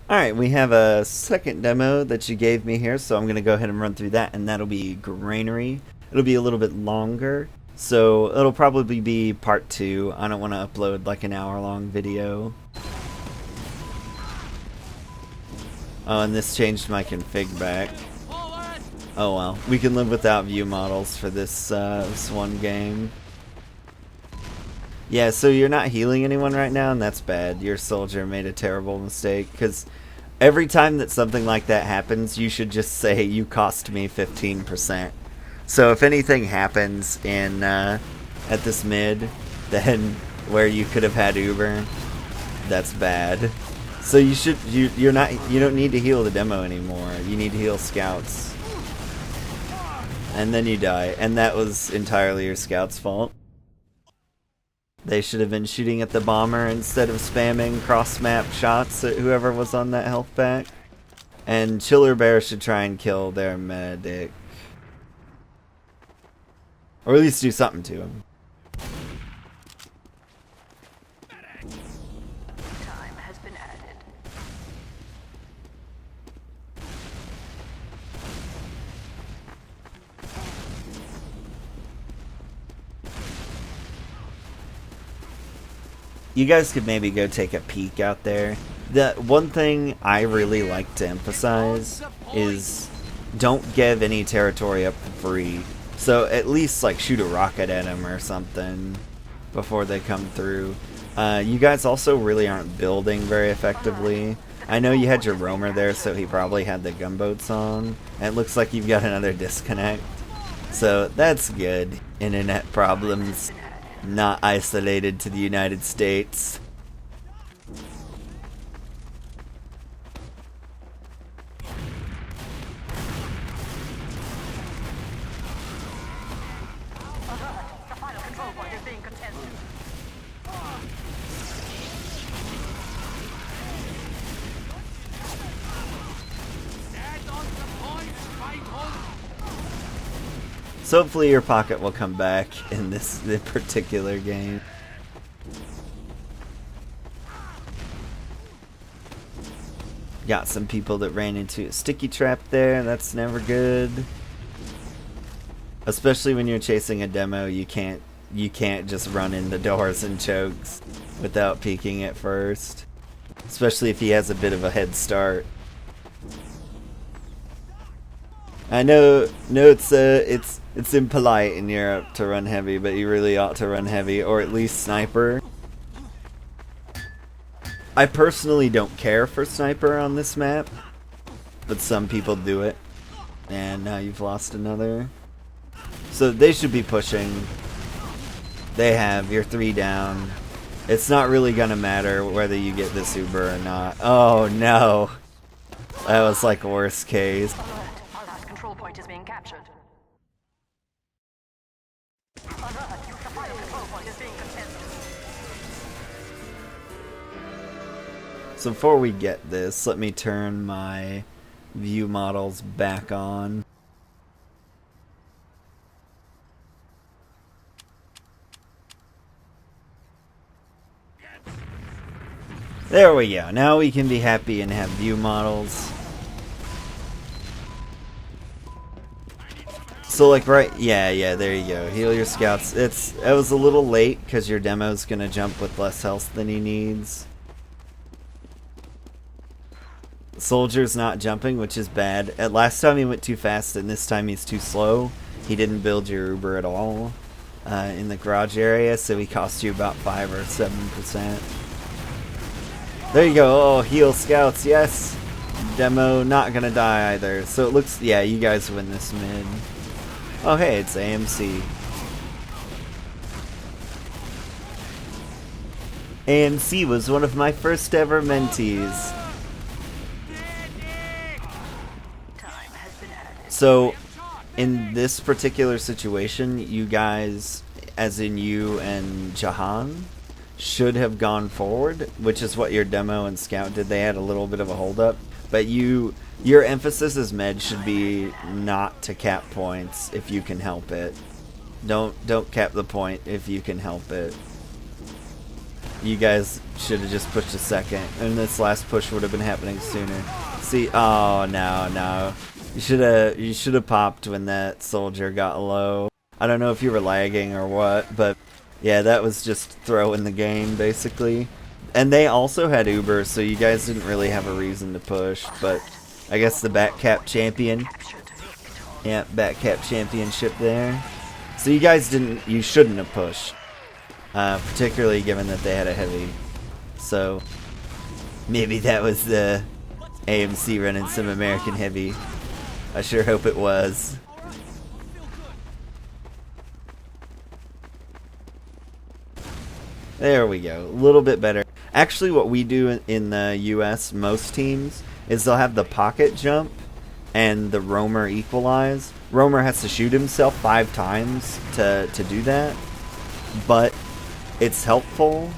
Alright, we have a second demo that you gave me here, so I'm going to go ahead and run through that, and that'll be Granary. It'll be a little bit longer, so it'll probably be part 2. I don't want to upload like an hour-long video. Oh, and this changed my config back. Oh well, we can live without view models for this one game. Yeah, so you're not healing anyone right now, and that's bad. Your soldier made a terrible mistake, because every time that something like that happens, you should just say, you cost me 15%. So if anything happens in at this mid, then where you could have had Uber, that's bad. So you don't need to heal the demo anymore. You need to heal scouts. And then you die, and that was entirely your scouts' fault. They should have been shooting at the bomber instead of spamming cross-map shots at whoever was on that health pack. And Chiller Bear should try and kill their medic. Or at least do something to him. Time has been added. You guys could maybe go take a peek out there. The one thing I really like to emphasize is don't give any territory up for free. So at least like shoot a rocket at them or something before they come through. You guys also really aren't building very effectively. I know you had your roamer there, so he probably had the gunboats on. And it looks like you've got another disconnect. So that's good. Internet problems. Not isolated to the United States. The final control point is being contested. Stand on the point, fight home. So hopefully your pocket will come back in this particular game. Got some people that ran into a sticky trap there. That's never good. Especially when you're chasing a demo, you can't just run into doors and chokes without peeking at first. Especially if he has a bit of a head start. I know it's impolite in Europe to run heavy, but you really ought to run heavy, or at least sniper. I personally don't care for sniper on this map, but some people do it. And now you've lost another. So they should be pushing. They have, you're 3 down. It's not really gonna matter whether you get this Uber or not. Oh no! That was like worst case. Alert. Our last control point is being captured. Alert. The final control point is being contested. So before we get this, let me turn my view models back on. There we go. Now we can be happy and have view models. So like yeah, there you go. Heal your scouts. It was a little late because your demo's gonna jump with less health than he needs. Soldier's not jumping, which is bad. At last time he went too fast, and this time he's too slow. He didn't build your Uber at all in the garage area, so he cost you about 5 or 7%. There you go. Oh, heal scouts, yes. Demo not gonna die either. So it looks, yeah, you guys win this mid. Oh hey, it's AMC. AMC was one of my first ever mentees. Time has been added. So, in this particular situation, you guys, as in you and Jahan, should have gone forward, which is what your demo and scout did. They had a little bit of a holdup, but your emphasis as med should be not to cap points if you can help it. Don't cap the point if you can help it. You guys should have just pushed a second, and this last push would have been happening sooner. See, oh no. You should have popped when that soldier got low. I don't know if you were lagging or what, but yeah, that was just throwing the game basically. And they also had Uber, so you guys didn't really have a reason to push, but I guess the back cap champion. Yeah, back cap championship there. So you guys you shouldn't have pushed. Particularly given that they had a heavy. So maybe that was the AMC running some American heavy. I sure hope it was. There we go. A little bit better. Actually, what we do in the US, most teams, is they'll have the pocket jump and the roamer equalize. Roamer has to shoot himself 5 times to do that. But it's helpful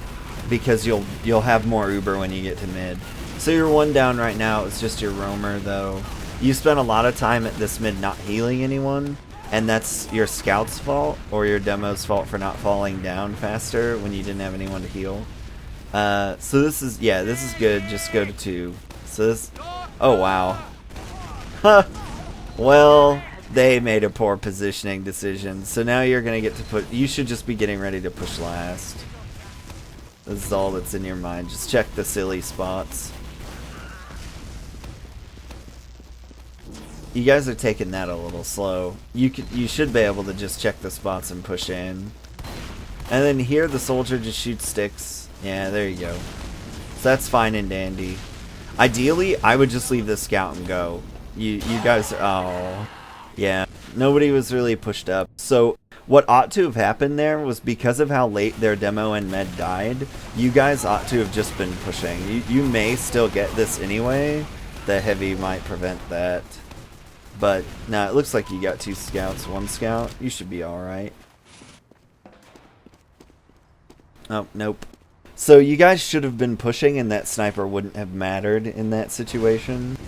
because you'll have more Uber when you get to mid. So you're 1 down right now. It's just your roamer though. You spent a lot of time at this mid not healing anyone, and that's your scout's fault or your demo's fault for not falling down faster when you didn't have anyone to heal. So this is good. Just go to 2. So this, oh wow. Huh. Well, they made a poor positioning decision. So now you're gonna get to put. You should just be getting ready to push last. This is all that's in your mind. Just check the silly spots. You guys are taking that a little slow. You should be able to just check the spots and push in. And then here the soldier just shoots sticks. Yeah, there you go. So that's fine and dandy. Ideally, I would just leave the scout and go. You guys are, oh. Yeah, nobody was really pushed up. So what ought to have happened there was because of how late their demo and med died, you guys ought to have just been pushing. You may still get this anyway. The heavy might prevent that. But no, it looks like you got 2 scouts, 1 scout. You should be alright. Oh, nope. So you guys should have been pushing and that sniper wouldn't have mattered in that situation.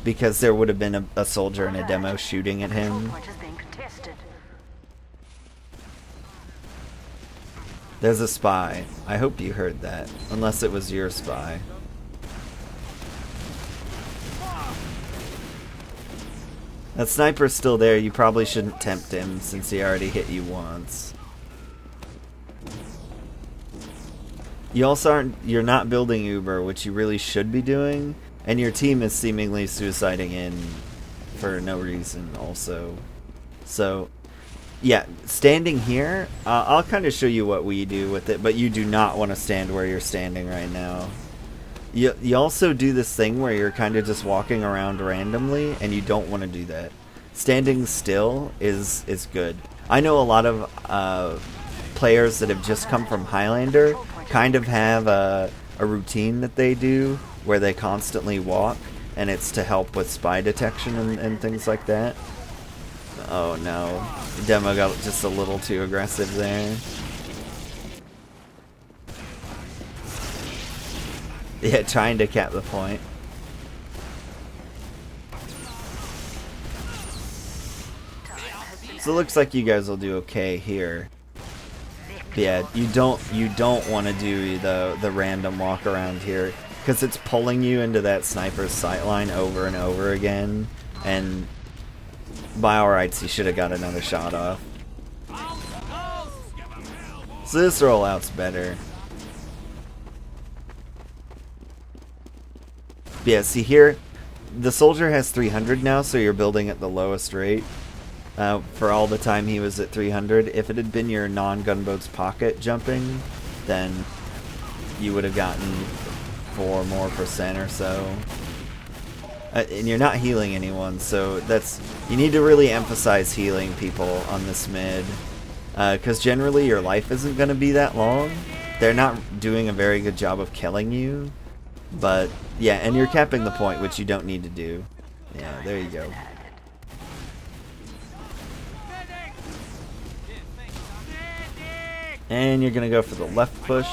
Because there would have been a soldier in a demo shooting at him. There's a spy. I hope you heard that. Unless it was your spy. That sniper's still there. You probably shouldn't tempt him since he already hit you once. You also you're not building Uber, which you really should be doing. And your team is seemingly suiciding in for no reason also. So, yeah, standing here, I'll kind of show you what we do with it, but you do not want to stand where you're standing right now. You also do this thing where you're kind of just walking around randomly, and you don't want to do that. Standing still is good. I know a lot of players that have just come from Highlander kind of have a routine that they do where they constantly walk, and it's to help with spy detection and things like that. Oh no, demo got just a little too aggressive there. Yeah, trying to cap the point. So it looks like you guys will do okay here. Yeah, you don't want to do the random walk around here because it's pulling you into that sniper's sightline over and over again, and by all rights, you should have got another shot off. So this rollout's better. Yeah, see here, the soldier has 300 now, so you're building at the lowest rate. For all the time he was at 300. If it had been your non-gunboat's pocket jumping, then you would have gotten 4% more or so. And you're not healing anyone, so you need to really emphasize healing people on this mid. Because generally your life isn't going to be that long. They're not doing a very good job of killing you. But, yeah, and you're capping the point, which you don't need to do. Yeah, there you go. And you're going to go for the left push.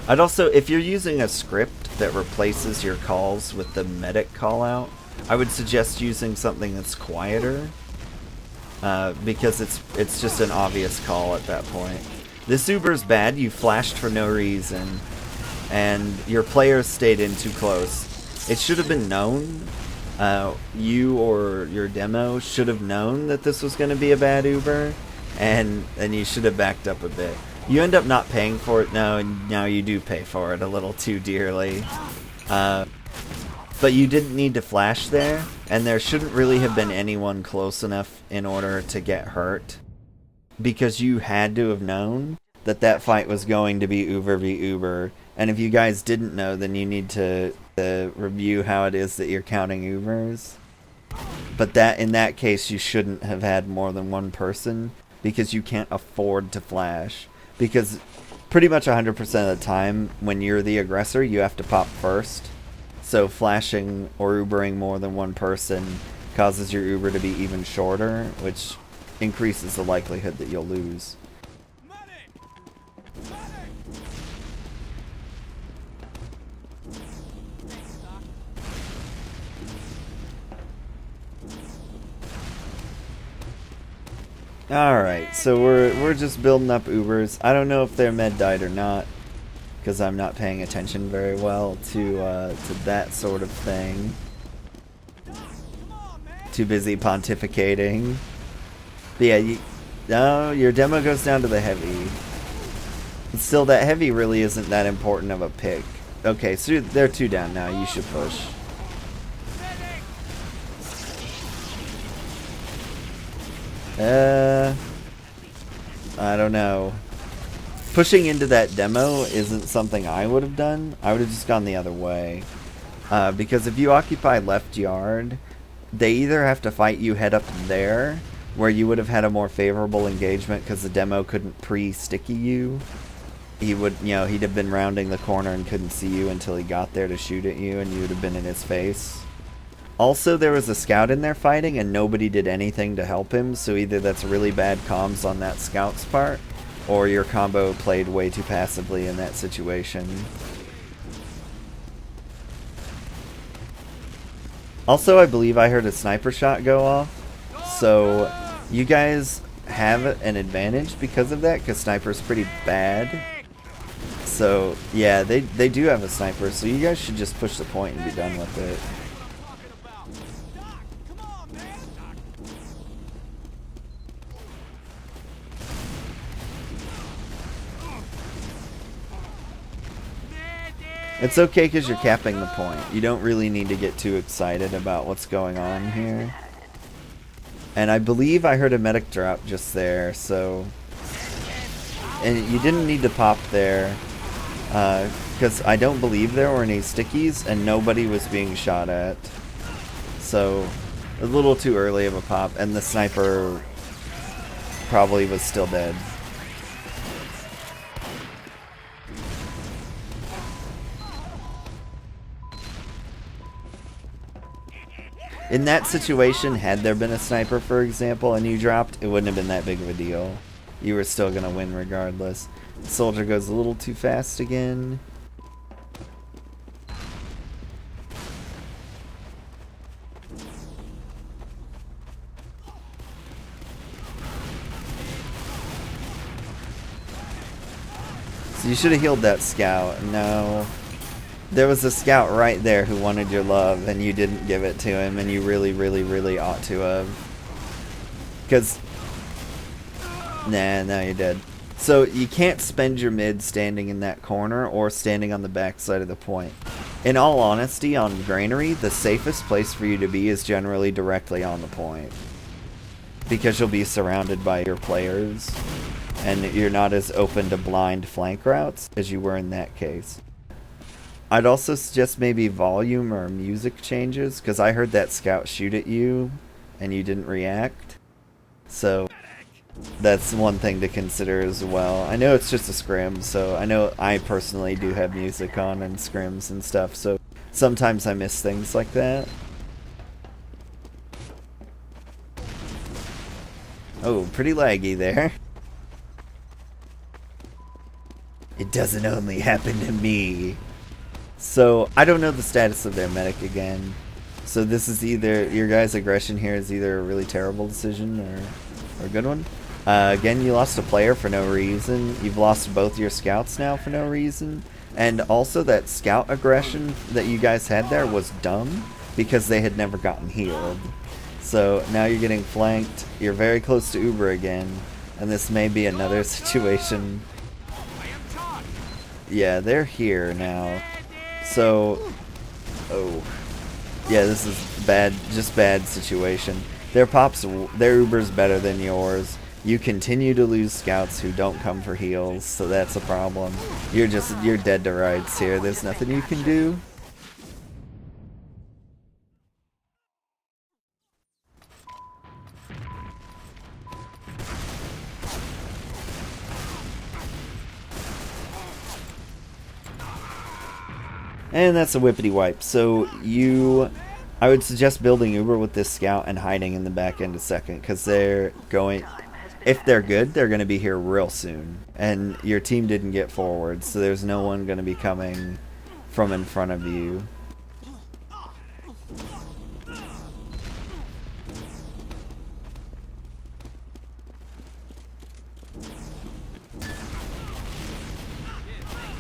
I'd also, if you're using a script that replaces your calls with the medic call out, I would suggest using something that's quieter. Because it's just an obvious call at that point. This Uber's bad. You flashed for no reason, and your players stayed in too close. It should have been known. You or your demo should have known that this was going to be a bad Uber, and you should have backed up a bit. You end up not paying for it. No, now you do pay for it a little too dearly. But you didn't need to flash there, and there shouldn't really have been anyone close enough in order to get hurt, because you had to have known that that fight was going to be Uber v Uber, and if you guys didn't know, then you need to review how it is that you're counting Ubers. But in that case, you shouldn't have had more than one person, because you can't afford to flash. Because pretty much 100% of the time, when you're the aggressor, you have to pop first. So flashing or Ubering more than one person causes your Uber to be even shorter, which increases the likelihood that you'll lose. Alright, so we're just building up Ubers. I don't know if their med died or not, because I'm not paying attention very well to that sort of thing. Too busy pontificating. But yeah, no, your demo goes down to the heavy. Still, that heavy really isn't that important of a pick. Okay, so they're 2 down now. You should push. I don't know. Pushing into that demo isn't something I would have done. I would have just gone the other way. Because if you occupy left yard, they either have to fight you head up there, where you would have had a more favorable engagement because the demo couldn't pre-sticky you. He would, he'd have been rounding the corner and couldn't see you until he got there to shoot at you, and you would have been in his face. Also, there was a scout in there fighting, and nobody did anything to help him, so either that's really bad comms on that scout's part, or your combo played way too passively in that situation. Also, I believe I heard a sniper shot go off, so you guys have an advantage because of that, because sniper's pretty bad. So, yeah, they do have a sniper, so you guys should just push the point and be done with it. It's okay because you're capping the point. You don't really need to get too excited about what's going on here. And I believe I heard a medic drop just there, so... And you didn't need to pop there, because I don't believe there were any stickies, and nobody was being shot at. So, a little too early of a pop, and the sniper probably was still dead. In that situation, had there been a sniper, for example, and you dropped, it wouldn't have been that big of a deal. You were still going to win regardless. The soldier goes a little too fast again. So you should have healed that scout. No. There was a scout right there who wanted your love, and you didn't give it to him, and you really, really, really ought to have. Because... Nah, now you're dead. So you can't spend your mid standing in that corner or standing on the back side of the point. In all honesty, on Granary, the safest place for you to be is generally directly on the point. Because you'll be surrounded by your players, and you're not as open to blind flank routes as you were in that case. I'd also suggest maybe volume or music changes, because I heard that scout shoot at you, and you didn't react. So, that's one thing to consider as well. I know it's just a scrim, so I know I personally do have music on and scrims and stuff, so sometimes I miss things like that. Oh, pretty laggy there. It doesn't only happen to me. So, I don't know the status of their medic again. So this is either, your guys' aggression here is either a really terrible decision or a good one. Again, you lost a player for no reason. You've lost both your scouts now for no reason. And also that scout aggression that you guys had there was dumb because they had never gotten healed. So now you're getting flanked. You're very close to Uber again. And this may be another situation. Yeah, they're here now. So, oh. Yeah, this is bad, just bad situation. Their Uber's better than yours. You continue to lose scouts who don't come for heals, so that's a problem. You're dead to rights here. There's nothing you can do. And that's a whippity wipe. So I would suggest building Uber with this scout and hiding in the back end a second, because if they're good, they're going to be here real soon. And your team didn't get forward, so there's no one going to be coming from in front of you.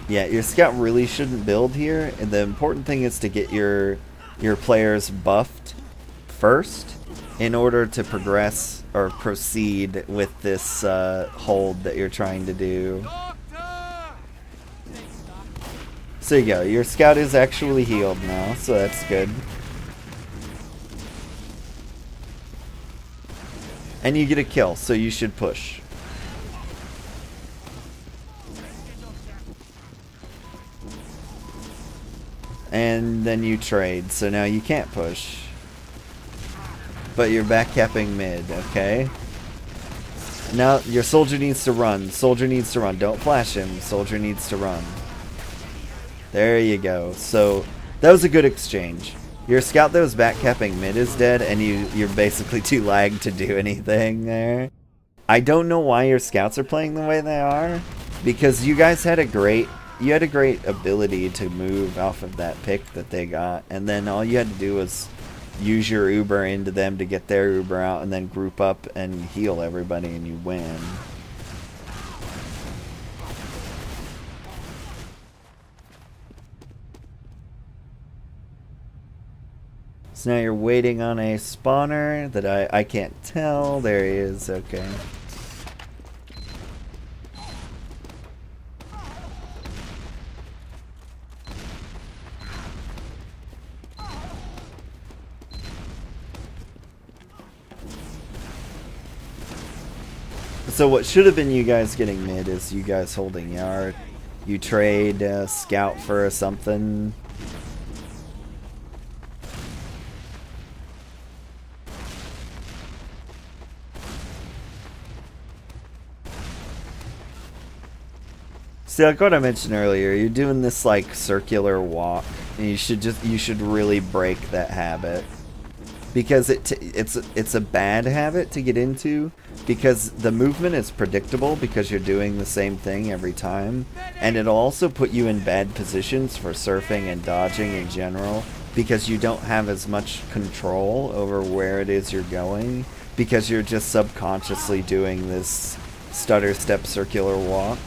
Yeah, your scout really shouldn't build here, and the important thing is to get your players buffed first in order to progress or proceed with this hold that you're trying to do. So you go, your scout is actually healed now, so that's good. And you get a kill, so you should push. And then you trade, so now you can't push. But you're back capping mid, okay? Now your soldier needs to run. Soldier needs to run. Don't flash him. Soldier needs to run. There you go. So that was a good exchange. Your scout that was back capping mid is dead, and you're basically too lagged to do anything there. I don't know why your scouts are playing the way they are, because you guys had a great ability to move off of that pick that they got, and then all you had to do was use your Uber into them to get their Uber out, and then group up and heal everybody, and you win. So now you're waiting on a spawner that I can't tell. There he is, okay. So what should have been you guys getting mid is you guys holding yard. You trade scout for something. See, like what I mentioned earlier, you're doing this like circular walk, and you should really break that habit. Because it's a bad habit to get into, because the movement is predictable because you're doing the same thing every time, and it'll also put you in bad positions for surfing and dodging in general, because you don't have as much control over where it is you're going, because you're just subconsciously doing this stutter step circular walk.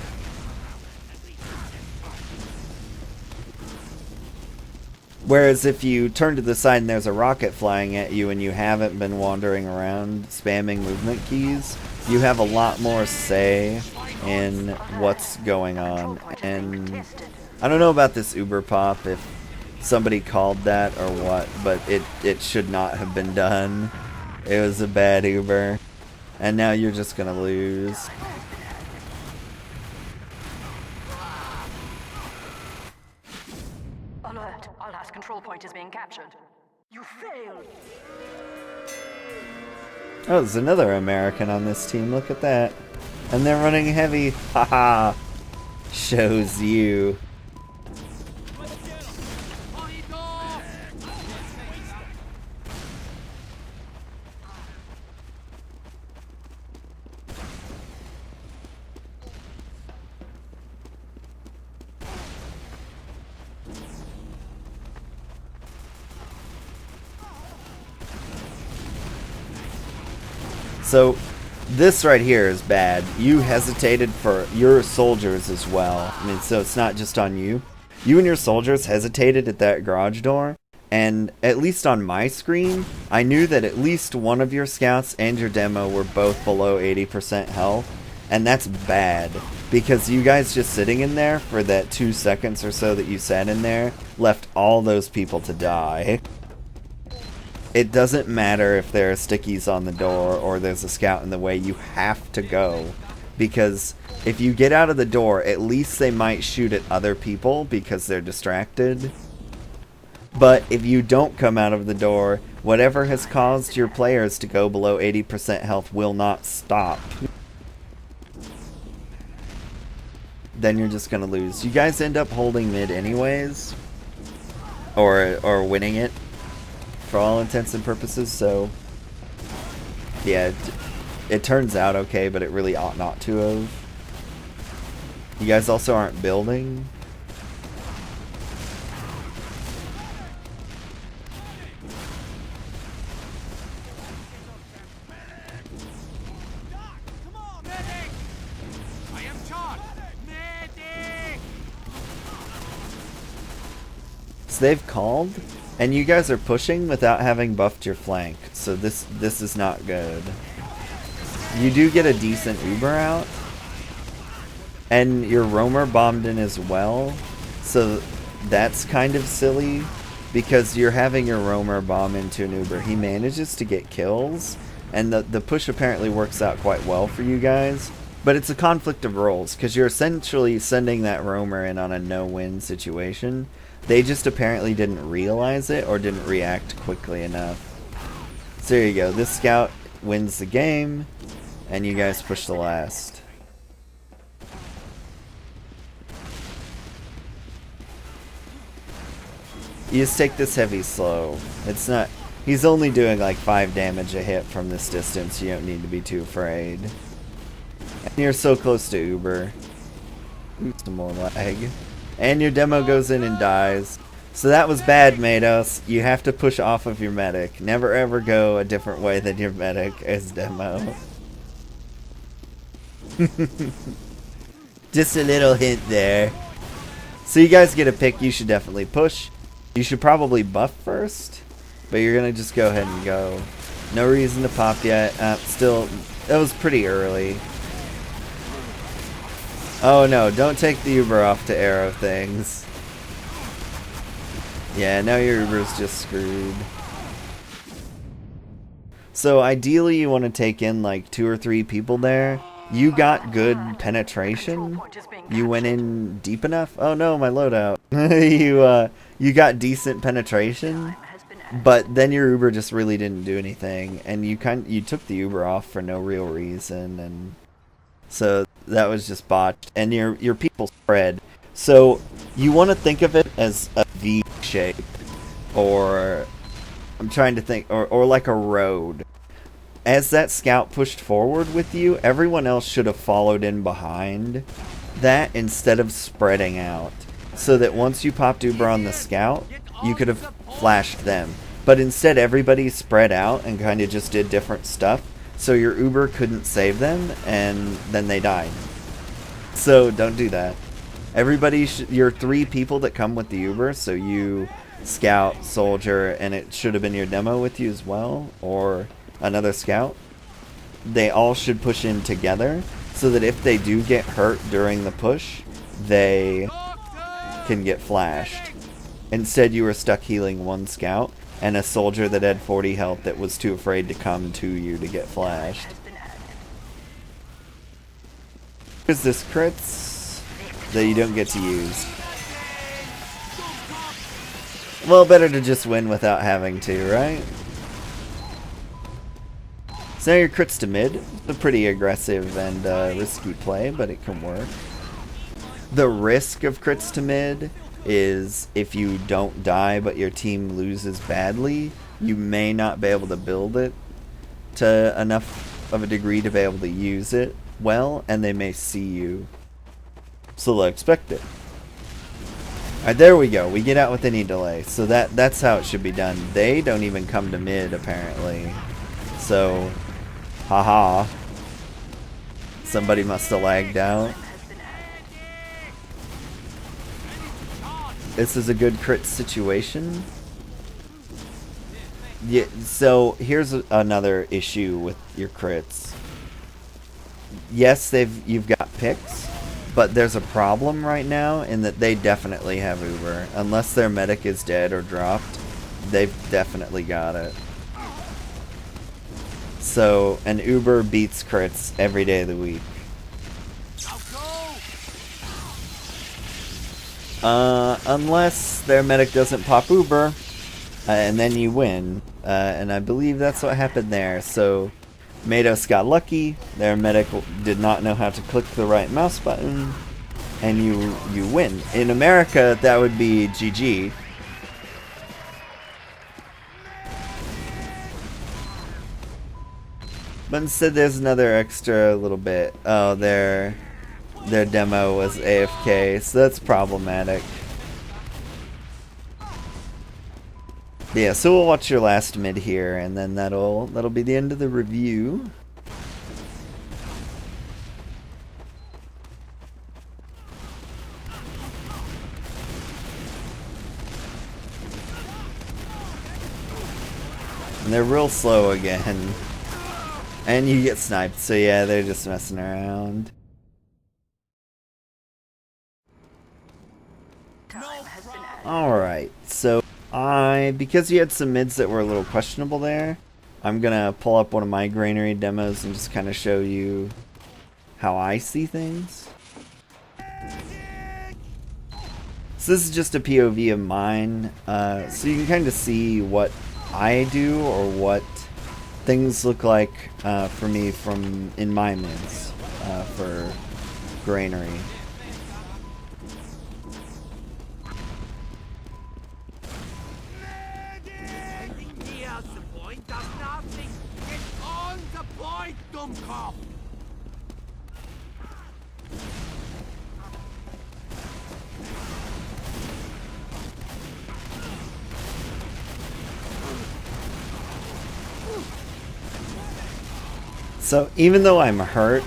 Whereas if you turn to the side and there's a rocket flying at you and you haven't been wandering around spamming movement keys, you have a lot more say in what's going on. And I don't know about this Uber pop, if somebody called that or what, but it should not have been done. It was a bad Uber. And now you're just gonna lose. Alert! Our last control point is being captured. You failed! Oh, there's another American on this team. Look at that. And they're running heavy. Haha. Shows you. So, This right here is bad. You hesitated for your soldiers as well. I mean, so it's not just on you. You and your soldiers hesitated at that garage door, and at least on my screen, I knew that at least one of your scouts and your demo were both below 80% health, and that's bad, because you guys just sitting in there for that 2 seconds or so that you sat in there left all those people to die. It doesn't matter if there are stickies on the door or there's a scout in the way, you have to go. Because if you get out of the door, at least they might shoot at other people because they're distracted. But if you don't come out of the door, whatever has caused your players to go below 80% health will not stop. Then you're just gonna lose. You guys end up holding mid anyways. Or winning it. For all intents and purposes, so yeah, it turns out okay, but it really ought not to have. You guys also aren't building. Come on, medic! I am charged. Medic! So they've called, and you guys are pushing without having buffed your flank, so this is not good. You do get a decent Uber out, and your roamer bombed in as well, so that's kind of silly, because you're having your roamer bomb into an Uber. He manages to get kills, and the push apparently works out quite well for you guys, but it's a conflict of roles, because you're essentially sending that roamer in on a no-win situation. They just apparently didn't realize it or didn't react quickly enough. So there you go. This scout wins the game, and you guys push the last. You just take this heavy slow. It's not... He's only doing like 5 damage a hit from this distance. You don't need to be too afraid. And you're so close to Uber. Ooh, some more lag. And your demo goes in and dies. So that was bad, Matos. You have to push off of your medic. Never ever go a different way than your medic as demo. Just a little hint there. So you guys get a pick. You should definitely push. You should probably buff first. But you're going to just go ahead and go. No reason to pop yet. Still, that was pretty early. Oh no, don't take the Uber off to arrow things. Yeah, now your Uber's just screwed. So ideally you want to take in like 2 or 3 people there. You got good penetration. You went in deep enough. Oh no, my loadout. You got decent penetration. But then your Uber just really didn't do anything, and you took the Uber off for no real reason, and so that was just botched. And your people spread. So you want to think of it as a V shape, or I'm trying to think, or like a road. As that scout pushed forward with you, everyone else should have followed in behind that instead of spreading out. So that once you popped Uber on the scout, you could have flashed them. But instead everybody spread out and kind of just did different stuff. So your Uber couldn't save them, and then they died. So don't do that. Everybody, your 3 people that come with the Uber, so you, scout, soldier, and it should have been your demo with you as well, or another scout. They all should push in together, so that if they do get hurt during the push, they can get flashed. Instead, you were stuck healing 1 scout and a soldier that had 40 health that was too afraid to come to you to get flashed. Here's this crits that you don't get to use. Well, better to just win without having to, right? So now your crits to mid. It's a pretty aggressive and risky play, but it can work. The risk of crits to mid is if you don't die but your team loses badly, you may not be able to build it to enough of a degree to be able to use it well, and they may see you. So they'll expect it. Alright, there we go. We get out with any delay. So that's how it should be done. They don't even come to mid, apparently. So, haha. Somebody must have lagged out. This is a good crit situation. Yeah, so here's another issue with your crits. Yes, you've got picks, but there's a problem right now in that they definitely have Uber. Unless their medic is dead or dropped, they've definitely got it. So, an Uber beats crits every day of the week. Unless their medic doesn't pop Uber, and then you win. And I believe that's what happened there. So, Mados got lucky, their medic did not know how to click the right mouse button, and you win. In America, that would be GG. But instead there's another extra little bit. Oh, their demo was AFK, so that's problematic. Yeah, so we'll watch your last mid here, and then that'll be the end of the review. And they're real slow again. And you get sniped, so yeah, they're just messing around. Alright, so because you had some mids that were a little questionable there, I'm gonna pull up one of my granary demos and just kind of show you how I see things. So this is just a POV of mine, so you can kind of see what I do or what things look like for me in my mids for granary. So even though I'm hurt,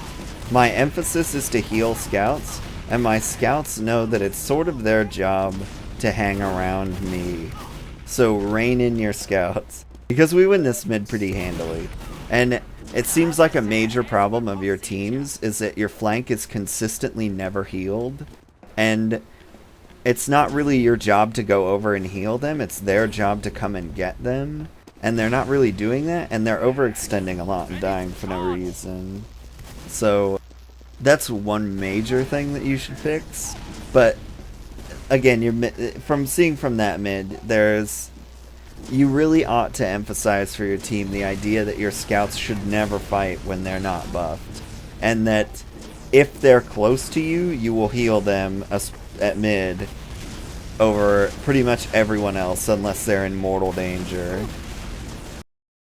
my emphasis is to heal scouts, and my scouts know that it's sort of their job to hang around me. So rein in your scouts. Because we win this mid pretty handily. And it seems like a major problem of your teams is that your flank is consistently never healed. And it's not really your job to go over and heal them, it's their job to come and get them. And they're not really doing that, and they're overextending a lot and dying for no reason. So that's one major thing that you should fix. But again, from seeing from that mid, you really ought to emphasize for your team the idea that your scouts should never fight when they're not buffed. And that if they're close to you, you will heal them at mid over pretty much everyone else unless they're in mortal danger.